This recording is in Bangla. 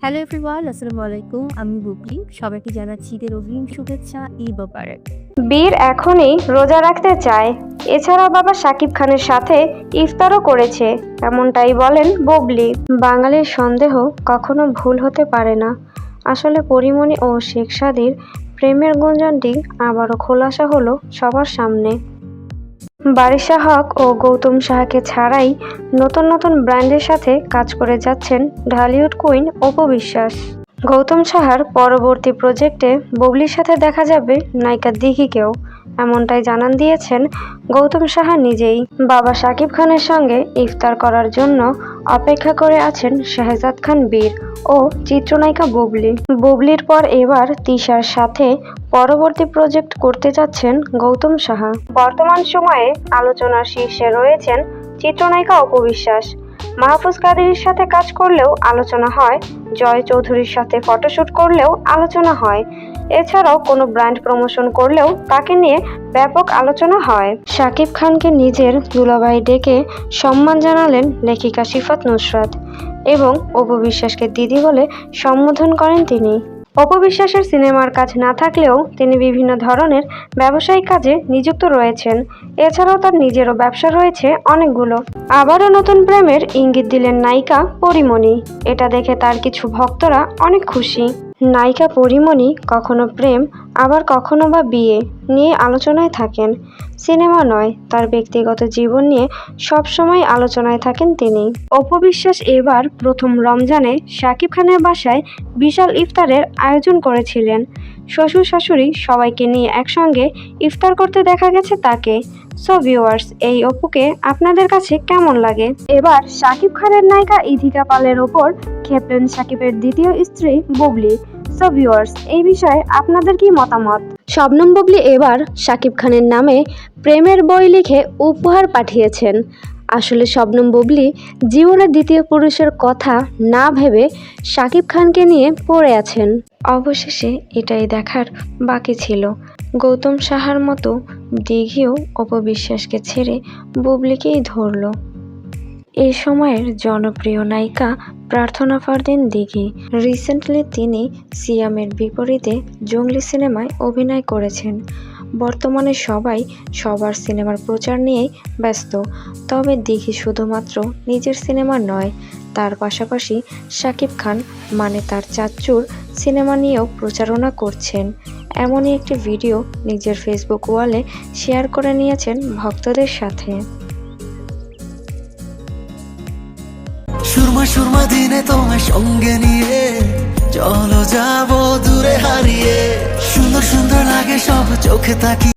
হ্যালো এভরিওয়ান, আসসালামু আলাইকুম। আমি বুবলি। সবাইকে জানাচ্ছি ঈদের অগ্রিম শুভেচ্ছা, ঈদ মোবারক। বীর এখনই রোজা রাখতে চায়। এছাড়া বাবা শাকিব খানের সাথে ইফতারও করেছে, এমনটাই বলেন বুবলি। বাঙালির সন্দেহ কখনো ভুল হতে পারে না। আসলে পরীমনি ও শেখ সাদীর প্রেমের গুঞ্জনটি আবারও খোলাসা হলো সবার সামনে। বারিশা হক ও গৌতম সাহাকে ছাড়াই নতুন নতুন ব্র্যান্ডের সাথে কাজ করে যাচ্ছেন ঢালিউড কুইন অপু বিশ্বাস। গৌতম সাহার পরবর্তী প্রজেক্টে বুবলির সাথে দেখা যাবে নায়িকা দিঘিকেও, এমনটাই জানান দিয়েছেন গৌতম সাহা নিজেই। বাবা শাকিব খানের সঙ্গে ইফতার করার জন্য অপেক্ষা করে আছেন শাহজাদ খান বীর ও চিত্রনায়িকা বুবলি। বুবলির পর এবার তিশার সাথে পরবর্তী প্রজেক্ট করতে যাচ্ছেন গৌতম সাহা। বর্তমান সময়ে আলোচনার শীর্ষে রয়েছেন চিত্রনায়িকা অপু বিশ্বাস। মাহফুজ কাদেরীর সাথে কাজ করলেও আলোচনা হয়, জয় চৌধুরীর সাথে ফটোশুট করলেও আলোচনা হয়, এছাড়াও কোনো ব্র্যান্ড প্রমোশন করলেও তাকে নিয়ে ব্যাপক আলোচনা হয়। শাকিব খানকে নিজের দুলাভাই ডেকে সম্মান জানালেন লেখিকা সিফাত নুসরাত এবং অপু বিশ্বাসকে দিদি বলে সম্বোধন করেন তিনি। অপু বিশ্বাসের সিনেমার কাজ না থাকলেও তিনি বিভিন্ন ধরনের ব্যবসায়িক কাজে নিযুক্ত রয়েছেন। এছাড়াও তার নিজেরও ব্যবসা রয়েছে অনেকগুলো। আবারও নতুন প্রেমের ইঙ্গিত দিলেন নায়িকা পরীমনি। এটা দেখে তার কিছু ভক্তরা অনেক খুশি। নায়িকা পরীমনি কখনো প্রেম আবার কখনো বা বিয়ে নিয়ে আলোচনায় থাকেন। সিনেমা নয়, তার ব্যক্তিগত জীবন নিয়ে সবসময় আলোচনায় থাকেন তিনি। অপু বিশ্বাস এবার প্রথম রমজানে শাকিব খানের বাসায় বিশাল ইফতারের আয়োজন করেছিলেন। শ্বশুর শাশুড়ি সবাইকে নিয়ে একসঙ্গে ইফতার করতে দেখা গেছে তাকে। সো ভিউয়ার্স, এই অপুকে আপনাদের কাছে কেমন লাগে? এবার শাকিব খানের নায়িকা ইথিকা পালের ওপর খেপলেন শাকিবের দ্বিতীয় স্ত্রী বুবলি। সো ভিউয়ার্স, এই বিষয়ে আপনাদের কি মতামত? শবনম বুবলি এবার শাকিব খানের নামে প্রেমের বই লিখে উপহার পাঠিয়েছেন। আসলে শবনম বুবলি জীবনের দ্বিতীয় পুরুষের কথা না ভেবে শাকিব খানকে নিয়ে পড়ে আছেন। অবশেষে এটাই দেখার বাকি ছিল, গৌতম সাহার মতো দিঘিও অপু বিশ্বাসকে ছেড়ে বুবলিকেই ধরল। এই সময়ের জনপ্রিয় নায়িকা প্রার্থনা ফারদিন দিঘি। রিসেন্টলি তিনি সিয়ামের বিপরীতে জঙ্গলি সিনেমায় অভিনয় করেছেন। বর্তমানে সবাই সবার সিনেমার প্রচার নিয়েই ব্যস্ত, তবে দিঘি শুধুমাত্র নিজের সিনেমা নয়, তার পাশাপাশি শাকিব খান মানে তার চাচ্চুর সিনেমা নিয়েও প্রচারণা করছেন। এমনই একটি ভিডিও নিজের ফেসবুক ওয়ালে শেয়ার করে নিয়েছেন ভক্তদের সাথে। সুরমা সুরমা দিনে তোমায় সঙ্গে নিয়ে চলো যাবো দূরে হারিয়ে, সুন্দর সুন্দর লাগে সব চোখে তাকি।